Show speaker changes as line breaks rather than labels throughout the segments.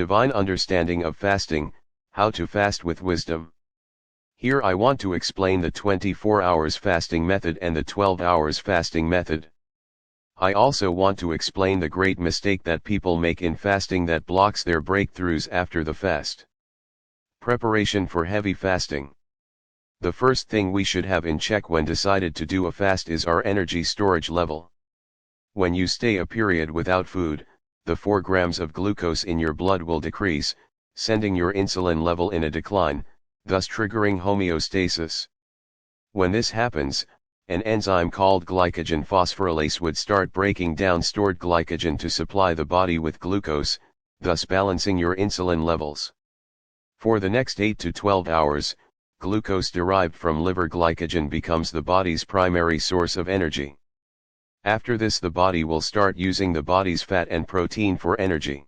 Divine understanding of fasting, how to fast with wisdom. Here I want to explain the 24 hours fasting method and the 12 hours fasting method. I also want to explain the great mistake that people make in fasting that blocks their breakthroughs after the fast. Preparation for heavy fasting. The first thing we should have in check when decided to do a fast is our energy storage level. When you stay a period without food, the 4 grams of glucose in your blood will decrease, sending your insulin level in a decline, thus triggering homeostasis. When this happens, an enzyme called glycogen phosphorylase would start breaking down stored glycogen to supply the body with glucose, thus balancing your insulin levels. For the next 8 to 12 hours, glucose derived from liver glycogen becomes the body's primary source of energy. After this, the body will start using the body's fat and protein for energy.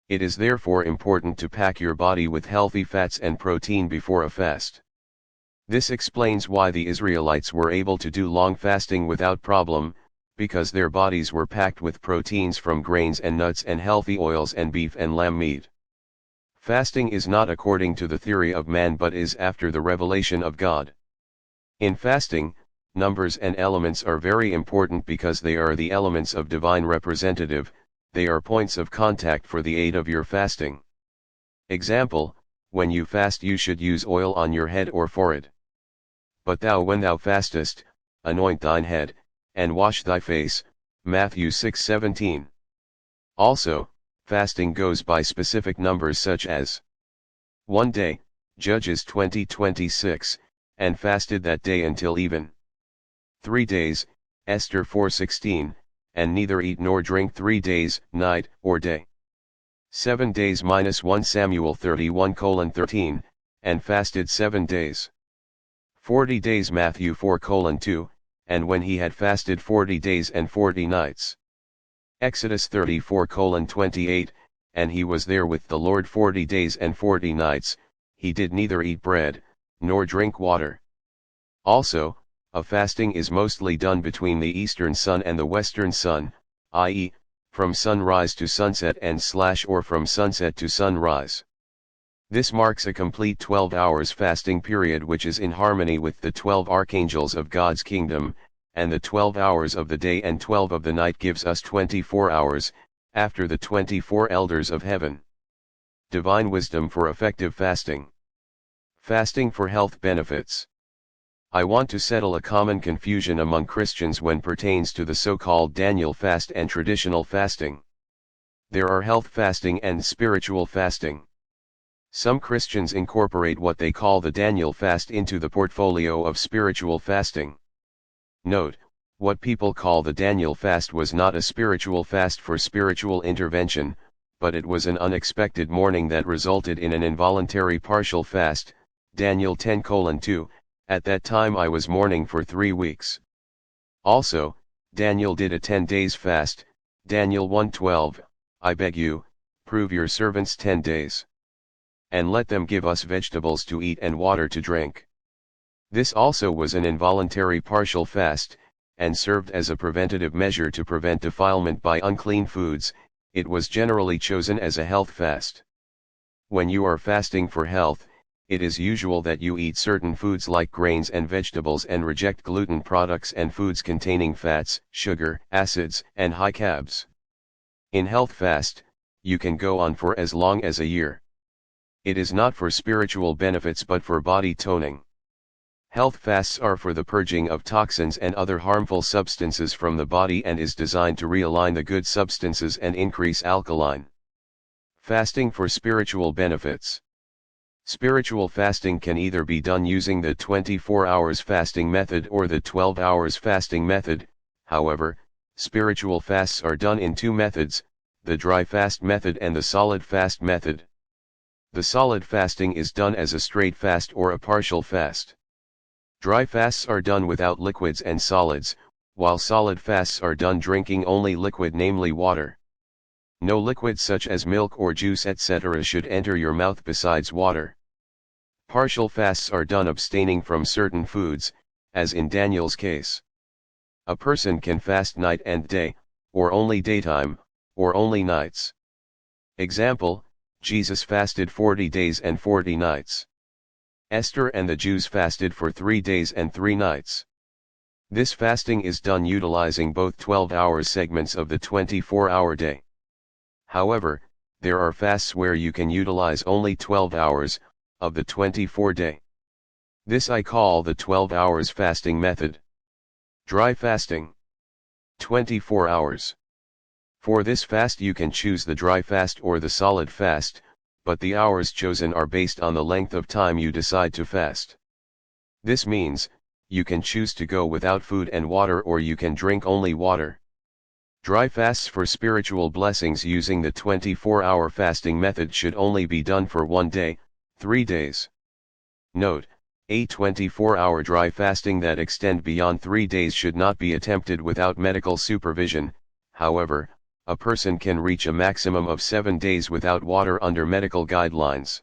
It is therefore important to pack your body with healthy fats and protein before a fast. This explains why the Israelites were able to do long fasting without problem, because their bodies were packed with proteins from grains and nuts and healthy oils and beef and lamb meat. Fasting is not according to the theory of man but is after the revelation of God. In fasting, numbers and elements are very important because they are the elements of divine representative, they are points of contact for the aid of your fasting. Example, when you fast you should use oil on your head or forehead. But thou when thou fastest, anoint thine head, and wash thy face, Matthew 6:17. Also, fasting goes by specific numbers such as 1 day, Judges 20:26, and fasted that day until even. 3 days, Esther 4:16, and neither eat nor drink 3 days, night or day. 7 days -1 Samuel 31:13, and fasted 7 days. 40 days Matthew 4:2, and when he had fasted 40 days and 40 nights. Exodus 34:28, and he was there with the Lord 40 days and 40 nights, he did neither eat bread, nor drink water. Also, a fasting is mostly done between the eastern sun and the western sun, i.e., from sunrise to sunset or from sunset to sunrise. This marks a complete 12 hours fasting period which is in harmony with the 12 archangels of God's kingdom, and the 12 hours of the day and 12 of the night gives us 24 hours, after the 24 elders of heaven. Divine wisdom for effective fasting. Fasting for health benefits. I want to settle a common confusion among Christians when pertains to the so-called Daniel fast and traditional fasting. There are health fasting and spiritual fasting. Some Christians incorporate what they call the Daniel fast into the portfolio of spiritual fasting. Note, what people call the Daniel fast was not a spiritual fast for spiritual intervention, but it was an unexpected mourning that resulted in an involuntary partial fast, Daniel 10:2. At that time I was mourning for 3 weeks. Also, Daniel did a 10 days fast, Daniel 1:12, I beg you, prove your servants 10 days. And let them give us vegetables to eat and water to drink. This also was an involuntary partial fast, and served as a preventative measure to prevent defilement by unclean foods. It was generally chosen as a health fast. When you are fasting for health, it is usual that you eat certain foods like grains and vegetables and reject gluten products and foods containing fats, sugar, acids, and high carbs. In health fast, you can go on for as long as a year. It is not for spiritual benefits but for body toning. Health fasts are for the purging of toxins and other harmful substances from the body and is designed to realign the good substances and increase alkaline. Fasting for spiritual benefits. Spiritual fasting can either be done using the 24 hours fasting method or the 12 hours fasting method. However, spiritual fasts are done in 2 methods, the dry fast method and the solid fast method. The solid fasting is done as a straight fast or a partial fast. Dry fasts are done without liquids and solids, while solid fasts are done drinking only liquid, namely water. No liquids such as milk or juice etc. should enter your mouth besides water. Partial fasts are done abstaining from certain foods, as in Daniel's case. A person can fast night and day, or only daytime, or only nights. Example, Jesus fasted 40 days and 40 nights. Esther and the Jews fasted for 3 days and 3 nights. This fasting is done utilizing both 12-hour segments of the 24-hour day. However, there are fasts where you can utilize only 12 hours of the 24 day. This I call the 12 hours fasting method. Dry fasting. 24 hours. For this fast you can choose the dry fast or the solid fast, but the hours chosen are based on the length of time you decide to fast. This means, you can choose to go without food and water or you can drink only water. Dry fasts for spiritual blessings using the 24-hour fasting method should only be done for 1 day, 3 days. Note, a 24-hour dry fasting that extend beyond 3 days should not be attempted without medical supervision. However, a person can reach a maximum of 7 days without water under medical guidelines.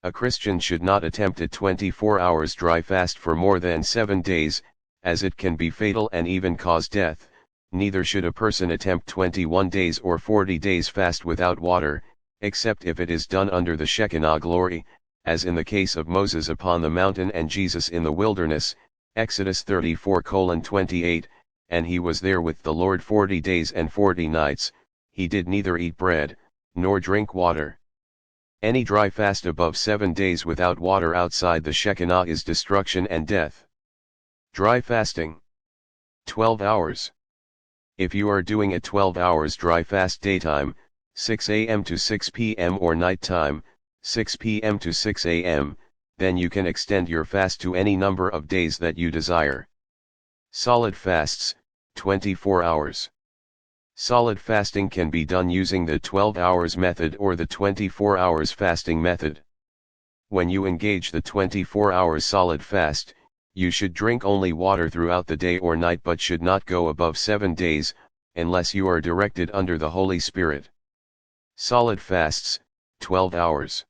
A Christian should not attempt a 24 hours dry fast for more than 7 days, as it can be fatal and even cause death. Neither should a person attempt 21 days or 40 days fast without water, except if it is done under the Shekinah glory, as in the case of Moses upon the mountain and Jesus in the wilderness, Exodus 34:28, and he was there with the Lord 40 days and 40 nights, he did neither eat bread, nor drink water. Any dry fast above 7 days without water outside the Shekinah is destruction and death. Dry fasting. 12 hours. If you are doing a 12 hours dry fast daytime, 6 a.m. to 6 p.m. or nighttime, 6 p.m. to 6 a.m., then you can extend your fast to any number of days that you desire. Solid fasts, 24 hours. Solid fasting can be done using the 12 hours method or the 24 hours fasting method. When you engage the 24 hours solid fast, you should drink only water throughout the day or night but should not go above 7 days, unless you are directed under the Holy Spirit. Solid fasts, 12 hours.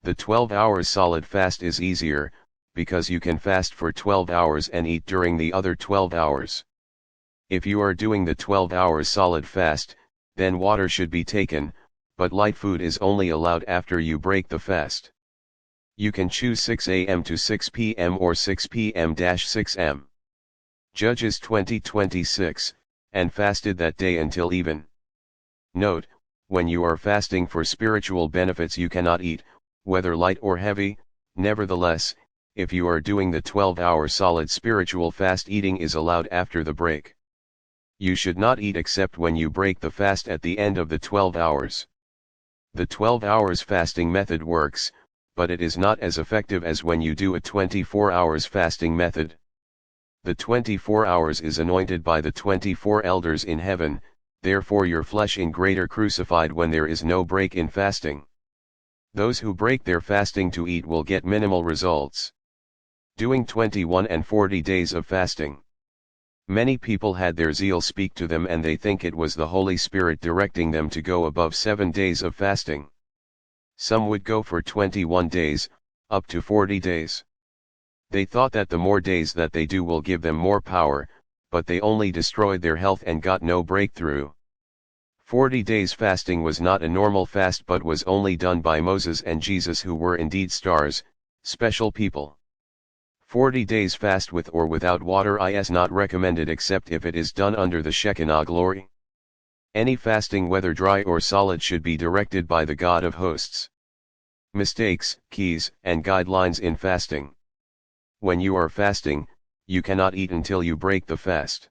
The 12 hours solid fast is easier, because you can fast for 12 hours and eat during the other 12 hours. If you are doing the 12 hours solid fast, then water should be taken, but light food is only allowed after you break the fast. You can choose 6 a.m. to 6 p.m. or 6 p.m.-6 m. Judges 20:26, and fasted that day until even. Note, when you are fasting for spiritual benefits you cannot eat, whether light or heavy. Nevertheless, if you are doing the 12-hour solid spiritual fast, eating is allowed after the break. You should not eat except when you break the fast at the end of the 12 hours. The 12 hours fasting method works, but it is not as effective as when you do a 24 hours fasting method. The 24 hours is anointed by the 24 elders in heaven, therefore your flesh in greater crucified when there is no break in fasting. Those who break their fasting to eat will get minimal results. Doing 21 and 40 days of fasting. Many people had their zeal speak to them and they think it was the Holy Spirit directing them to go above 7 days of fasting. Some would go for 21 days, up to 40 days. They thought that the more days that they do will give them more power, but they only destroyed their health and got no breakthrough. 40 days fasting was not a normal fast but was only done by Moses and Jesus, who were indeed stars, special people. 40 days fast with or without water is not recommended except if it is done under the Shekinah glory. Any fasting, whether dry or solid, should be directed by the God of hosts. Mistakes, keys, and guidelines in fasting. When you are fasting, you cannot eat until you break the fast.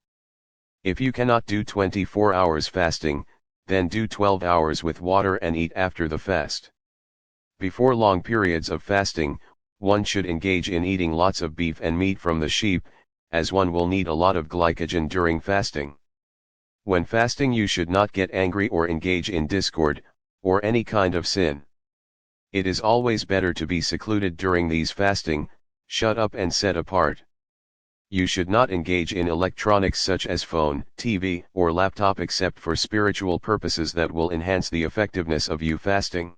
If you cannot do 24 hours fasting, then do 12 hours with water and eat after the fast. Before long periods of fasting, one should engage in eating lots of beef and meat from the sheep, as one will need a lot of glycogen during fasting. When fasting you should not get angry or engage in discord, or any kind of sin. It is always better to be secluded during these fasting, shut up and set apart. You should not engage in electronics such as phone, TV, or laptop except for spiritual purposes that will enhance the effectiveness of you fasting.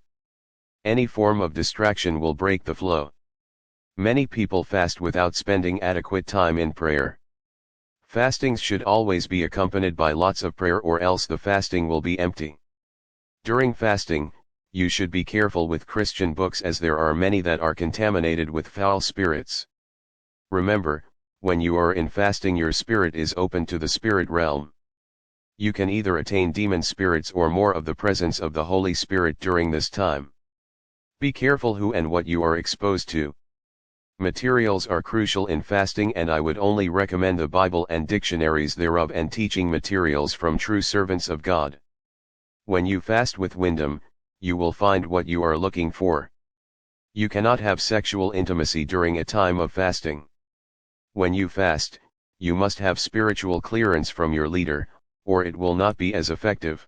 Any form of distraction will break the flow. Many people fast without spending adequate time in prayer. Fastings should always be accompanied by lots of prayer or else the fasting will be empty. During fasting, You should be careful with Christian books as there are many that are contaminated with foul spirits. Remember, when you are in fasting your spirit is open to the spirit realm. You can either attain demon spirits or more of the presence of the Holy Spirit during this time. Be careful who and what you are exposed to. Materials are crucial in fasting, and I would only recommend the Bible and dictionaries thereof and teaching materials from true servants of God. When you fast with wisdom, you will find what you are looking for. You cannot have sexual intimacy during a time of fasting. When you fast, you must have spiritual clearance from your leader, or it will not be as effective.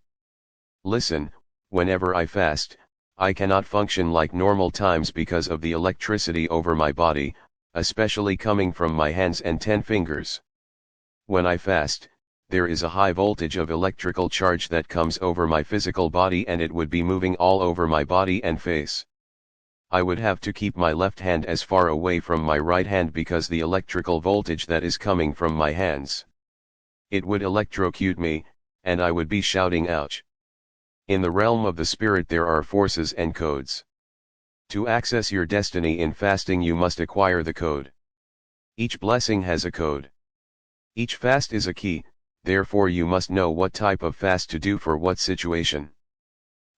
Listen, whenever I fast, I cannot function like normal times because of the electricity over my body, especially coming from my hands and 10 fingers. When I fast, there is a high voltage of electrical charge that comes over my physical body and it would be moving all over my body and face. I would have to keep my left hand as far away from my right hand because the electrical voltage that is coming from my hands. It would electrocute me, and I would be shouting ouch. In the realm of the spirit there are forces and codes. To access your destiny in fasting you must acquire the code. Each blessing has a code. Each fast is a key, therefore you must know what type of fast to do for what situation.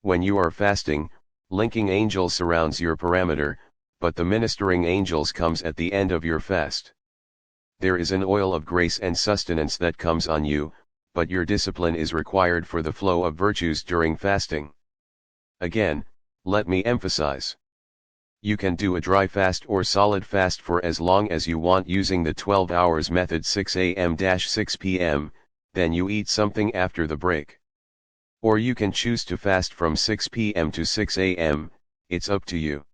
When you are fasting, linking angel surrounds your parameter, but the ministering angels comes at the end of your fast. There is an oil of grace and sustenance that comes on you, but your discipline is required for the flow of virtues during fasting. Again, let me emphasize. You can do a dry fast or solid fast for as long as you want using the 12 hours method 6 a.m.-6 p.m., then you eat something after the break. Or you can choose to fast from 6 p.m. to 6 a.m., it's up to you.